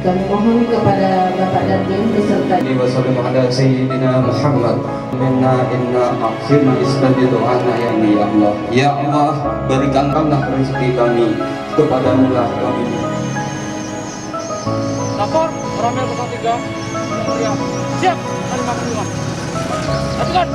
Kami mohon kepada Bapak Dandim beserta wasallam ala sayyidina Muhammad minna inna akhirna istajib doana ya Allah. Ya Allah, berikanlah rezeki kami, kepadamu lah kami. Lapor, Ramel 03, siap, 55. Lakukan.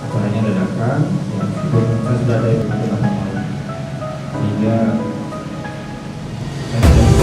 Acaranya dadakan, ya, saya sudah ada yang sehingga saya tidak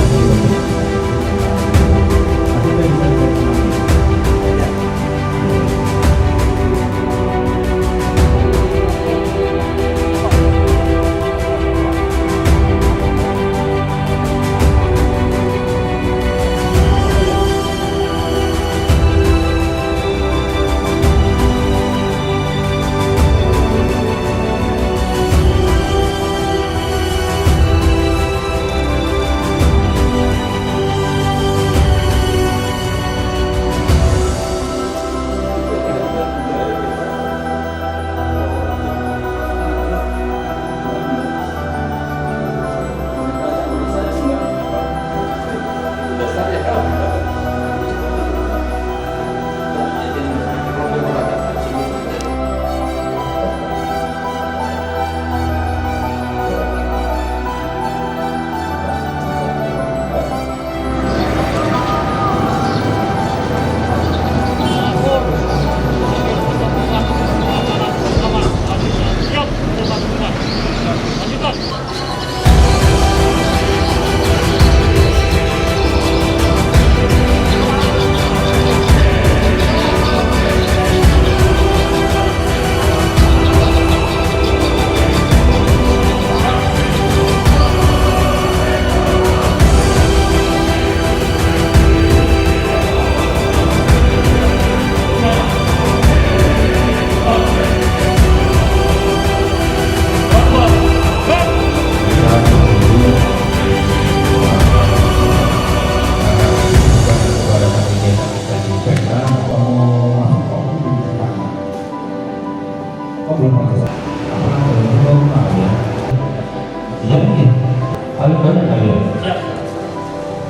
paling banyak kali ya? Siap.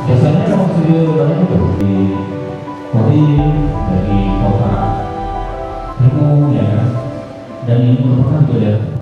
Biasanya kalau studio banyak itu di Korea, dari kota Timur ya kan, dan ini merupakan juga